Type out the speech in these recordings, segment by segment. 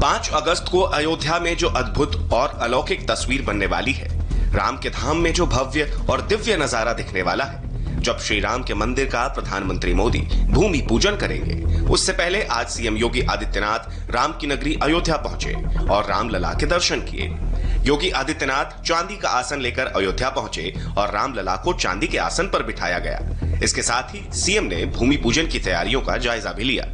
5 अगस्त को अयोध्या में जो अद्भुत और अलौकिक तस्वीर बनने वाली है, राम के धाम में जो भव्य और दिव्य नजारा दिखने वाला है, जब श्री राम के मंदिर का प्रधानमंत्री मोदी भूमि पूजन करेंगे, उससे पहले आज सीएम योगी आदित्यनाथ राम की नगरी अयोध्या पहुंचे और रामलला के दर्शन किए। योगी आदित्यनाथ चांदी का आसन लेकर अयोध्या पहुंचे और रामलला को चांदी के आसन पर बिठाया गया। इसके साथ ही सीएम ने भूमि पूजन की तैयारियों का जायजा भी लिया।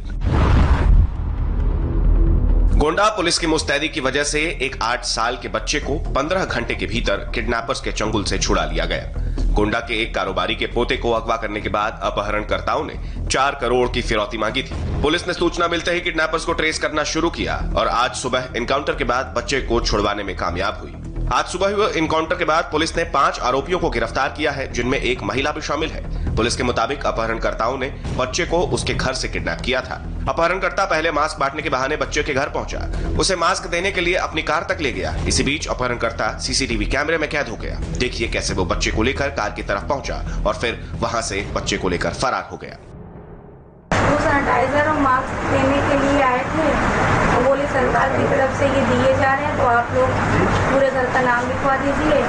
गोंडा पुलिस की मुस्तैदी की वजह से एक 8 साल के बच्चे को 15 घंटे के भीतर किडनैपर्स के चंगुल से छुड़ा लिया गया। गोंडा के एक कारोबारी के पोते को अगवा करने के बाद अपहरणकर्ताओं ने 4 करोड़ की फिरौती मांगी थी। पुलिस ने सूचना मिलते ही किडनैपर्स को ट्रेस करना शुरू किया और आज सुबह एनकाउंटर के बाद बच्चे को छुड़वाने में कामयाब हुई। आज सुबह हुए एनकाउंटर के बाद पुलिस ने 5 आरोपियों को गिरफ्तार किया है, जिनमें एक महिला भी शामिल है। पुलिस के मुताबिक अपहरणकर्ताओं ने बच्चे को उसके घर से किडनैप किया था। अपहरणकर्ता पहले मास्क बांटने के बहाने बच्चे के घर पहुंचा, उसे मास्क देने के लिए अपनी कार तक ले गया। इसी बीच अपहरणकर्ता सीसीटीवी कैमरे में कैद हो गया। देखिए कैसे वो बच्चे को लेकर कार की तरफ पहुंचा और फिर वहां से बच्चे को लेकर फरार हो गया। वो सैनिटाइजर और मास्क देने के लिए आए थे, तो बोले सरकार की तरफ से ये दिए जा रहे हैं, तो आप लोग पूरे घर का नाम लिखवा दीजिए।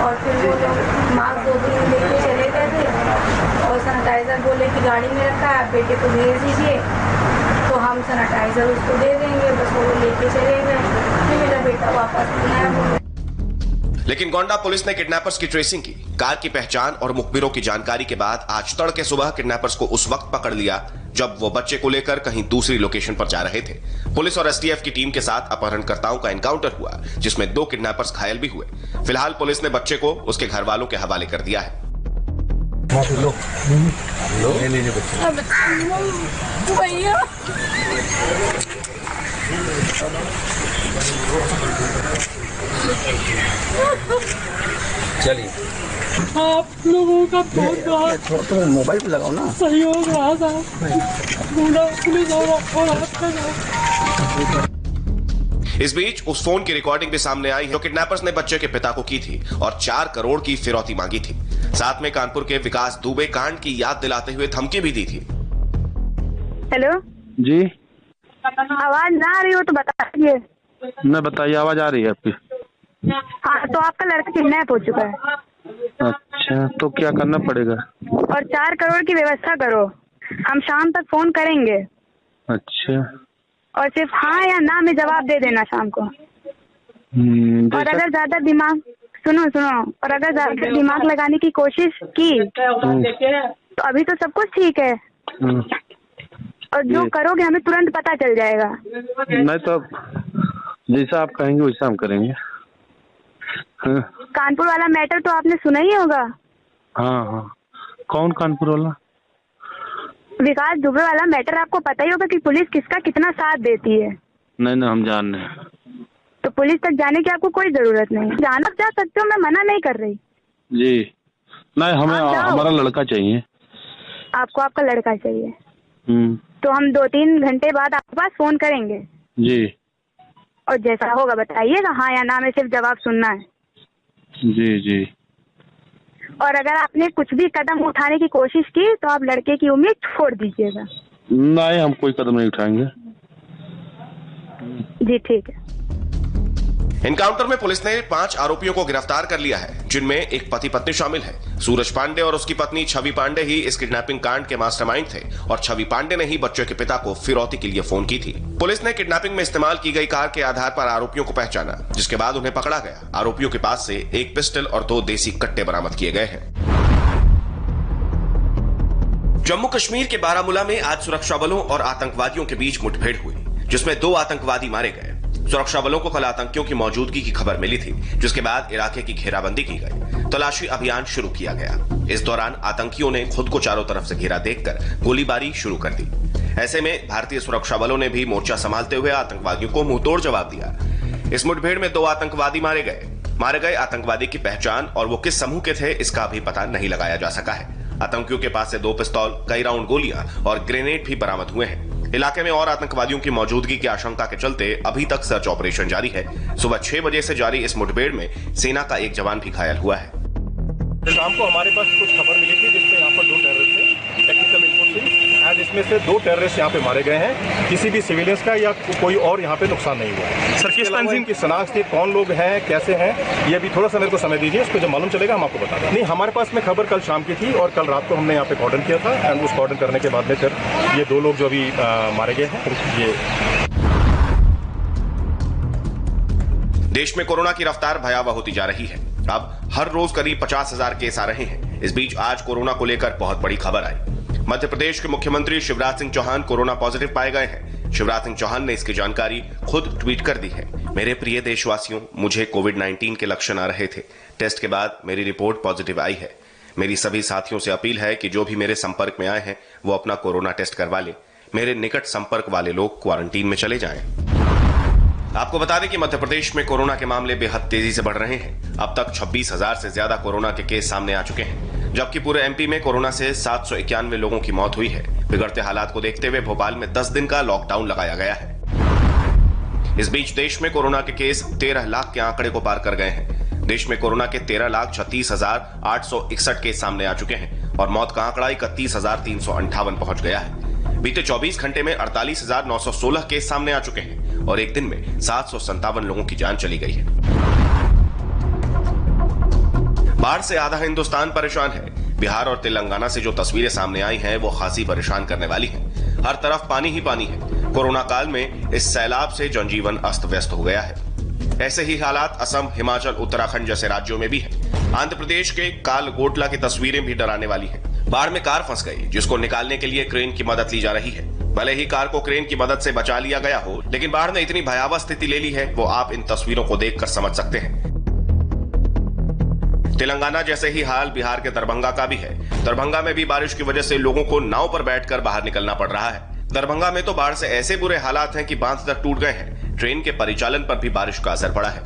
और फिर वो लोग मास्क 2 दिन लेके चले गए थे और सैनिटाइजर बोले कि गाड़ी में रखा है, आप बेटे को भेज दीजिए, तो हम सैनिटाइजर उसको दे देंगे। बस वो लेके चले गए, फिर मेरा बेटा वापस नहीं आया। लेकिन गोंडा पुलिस ने किडनैपर्स की ट्रेसिंग की। कार की पहचान और मुखबिरों की जानकारी के बाद आज तड़के सुबह किडनैपर्स को उस वक्त पकड़ लिया जब वो बच्चे को लेकर कहीं दूसरी लोकेशन पर जा रहे थे। पुलिस और एसटीएफ की टीम के साथ अपहरणकर्ताओं का एनकाउंटर हुआ, जिसमें 2 किडनैपर्स घायल भी हुए। फिलहाल पुलिस ने बच्चे को उसके घर वालों के हवाले कर दिया है। चलिए आप लोगों का बहुत तो मोबाइल पे लगाओ ना, सहयोग रहा साहब। गोंडा पुलिस और इस बीच उस फोन की रिकॉर्डिंग भी सामने आई है जो किडनैपर्स ने बच्चे के पिता को की थी और 4 करोड़ की फिरौती मांगी थी। साथ में कानपुर के विकास दुबे कांड की याद दिलाते हुए धमकी भी दी थी। हेलो जी, आवाज ना आ रही हो तो बता दीजिए। न बताइए, आवाज आ रही है आपकी। हाँ, तो आपका लड़का किडनैप हो चुका है। अच्छा, तो क्या करना पड़ेगा? और 4 करोड़ की व्यवस्था करो, हम शाम तक फोन करेंगे। अच्छा, और सिर्फ हाँ या ना में जवाब दे देना शाम को। और अगर ज्यादा दिमाग सुनो और अगर ज्यादा दिमाग लगाने की कोशिश की तो अभी तो सब कुछ ठीक है, और जो करोगे हमें तुरंत पता चल जाएगा। नहीं तो जैसा आप कहेंगे वैसा हम करेंगे। हाँ। कानपुर वाला मैटर तो आपने सुना ही होगा। हाँ, कौन कानपुर वाला? विकास दुबे वाला मैटर आपको पता ही होगा कि पुलिस किसका कितना साथ देती है। नहीं, हम जान रहे हैं। तो पुलिस तक जाने की आपको कोई जरूरत नहीं, जाना जा सकते हो, मैं मना नहीं कर रही। जी नहीं, हमें हमारा लड़का चाहिए। आपको आपका लड़का चाहिए? तो हम 2-3 घंटे बाद आपके पास फोन करेंगे। जी, और जैसा होगा बताइएगा, हाँ या ना में सिर्फ जवाब सुनना है। जी। और अगर आपने कुछ भी कदम उठाने की कोशिश की तो आप लड़के की उम्मीद छोड़ दीजिएगा। नहीं, हम कोई कदम नहीं उठाएंगे। जी ठीक है। एनकाउंटर में पुलिस ने 5 आरोपियों को गिरफ्तार कर लिया है, जिनमें एक पति पत्नी शामिल है। सूरज पांडे और उसकी पत्नी छवि पांडे ही इस किडनैपिंग कांड के मास्टरमाइंड थे और छवि पांडे ने ही बच्चे के पिता को फिरौती के लिए फोन की थी। पुलिस ने किडनैपिंग में इस्तेमाल की गई कार के आधार पर आरोपियों को पहचाना, जिसके बाद उन्हें पकड़ा गया। आरोपियों के पास से एक पिस्टल और 2 देसी कट्टे बरामद किए गए हैं। जम्मू कश्मीर के बारामूला में आज सुरक्षा बलों और आतंकवादियों के बीच मुठभेड़ हुई, जिसमें 2 आतंकवादी मारे गए। सुरक्षा बलों को कल आतंकियों की मौजूदगी की खबर मिली थी, जिसके बाद इलाके की घेराबंदी की गई, तलाशी अभियान शुरू किया गया। इस दौरान आतंकियों ने खुद को चारों तरफ से घेरा देखकर गोलीबारी शुरू कर दी। ऐसे में भारतीय सुरक्षा बलों ने भी मोर्चा संभालते हुए आतंकवादियों को मुंहतोड़ जवाब दिया। इस मुठभेड़ में 2 आतंकवादी मारे गए आतंकवादी की पहचान और वो किस समूह के थे, इसका अभी पता नहीं लगाया जा सका है। आतंकियों के पास से 2 पिस्तौल, कई राउंड गोलियां और ग्रेनेड भी बरामद हुए हैं। इलाके में और आतंकवादियों की मौजूदगी की आशंका के चलते अभी तक सर्च ऑपरेशन जारी है। सुबह 6 बजे से जारी इस मुठभेड़ में सेना का एक जवान भी घायल हुआ है। शाम को हमारे पास कुछ खबर मिली थी जिसमें यहाँ पर 2 टेररिस्ट थे। टेक्निकल रिपोर्ट से एज जिसमें से 2 टेररिस्ट यहाँ पे मारे गए हैं। किसी भी सिविलियंस का या कोई और यहाँ पे नुकसान नहीं हुआ है। सर, किस तंजीम की शनाख्त, कौन लोग हैं, कैसे हैं, ये भी थोड़ा सा मेरे को समय दीजिए, इसको जब मालूम चलेगा हम आपको बता दें। नहीं, हमारे पास में खबर कल शाम की थी और कल रात को हमने यहाँ पे कॉर्डन किया था एंड उस कॉर्डन करने के बाद में फिर ये 2 लोग जो अभी मारे गए हैं। ये देश में कोरोना की रफ्तार भयावह होती जा रही है। अब हर रोज करीब 50,000 केस आ रहे हैं। इस बीच आज कोरोना को लेकर बहुत बड़ी खबर आई। मध्य प्रदेश के मुख्यमंत्री शिवराज सिंह चौहान कोरोना पॉजिटिव पाए गए हैं। शिवराज सिंह चौहान ने इसकी जानकारी खुद ट्वीट कर दी है। मेरे प्रिय देशवासियों, मुझे कोविड-19 के लक्षण आ रहे थे। टेस्ट के बाद मेरी रिपोर्ट पॉजिटिव आई है। मेरी सभी साथियों से अपील है कि जो भी मेरे संपर्क में आए हैं वो अपना कोरोना टेस्ट करवा लें। मेरे निकट संपर्क वाले लोग क्वारंटीन में चले जाएं। आपको बता दें कि मध्य प्रदेश में कोरोना के मामले बेहद तेजी से बढ़ रहे हैं। अब तक 26,000 से ज्यादा कोरोना के केस सामने आ चुके हैं, जबकि पूरे एमपी में कोरोना से 791 लोगों की मौत हुई है। बिगड़ते हालात को देखते हुए भोपाल में 10 दिन का लॉकडाउन लगाया गया है। इस बीच देश में कोरोना के केस 13 लाख के आंकड़े को पार कर गए हैं। देश में कोरोना के 13,36,861 केस सामने आ चुके हैं और मौत का आंकड़ा 31,358 पहुंच गया है। बीते 24 घंटे में 48,916 केस सामने आ चुके हैं और एक दिन में 757 लोगों की जान चली गई है। बाढ़ से आधा हिंदुस्तान परेशान है। बिहार और तेलंगाना से जो तस्वीरें सामने आई हैं वो खासी परेशान करने वाली हैं। हर तरफ पानी ही पानी है। कोरोना काल में इस सैलाब से जनजीवन अस्त व्यस्त हो गया है। ऐसे ही हालात असम, हिमाचल, उत्तराखंड जैसे राज्यों में भी हैं। आंध्र प्रदेश के कालगोटला की तस्वीरें भी डराने वाली हैं। बाढ़ में कार फंस गई, जिसको निकालने के लिए क्रेन की मदद ली जा रही है। भले ही कार को क्रेन की मदद से बचा लिया गया हो, लेकिन बाढ़ ने इतनी भयावह स्थिति ले ली है वो आप इन तस्वीरों को देखकर समझ सकते हैं। तेलंगाना जैसे ही हाल बिहार के दरभंगा का भी है। दरभंगा में भी बारिश की वजह से लोगों को नाव पर बैठकर बाहर निकलना पड़ रहा है। दरभंगा में तो बाढ़ से ऐसे बुरे हालात हैं कि बांध तक टूट गए हैं। ट्रेन के परिचालन पर भी बारिश का असर पड़ा है।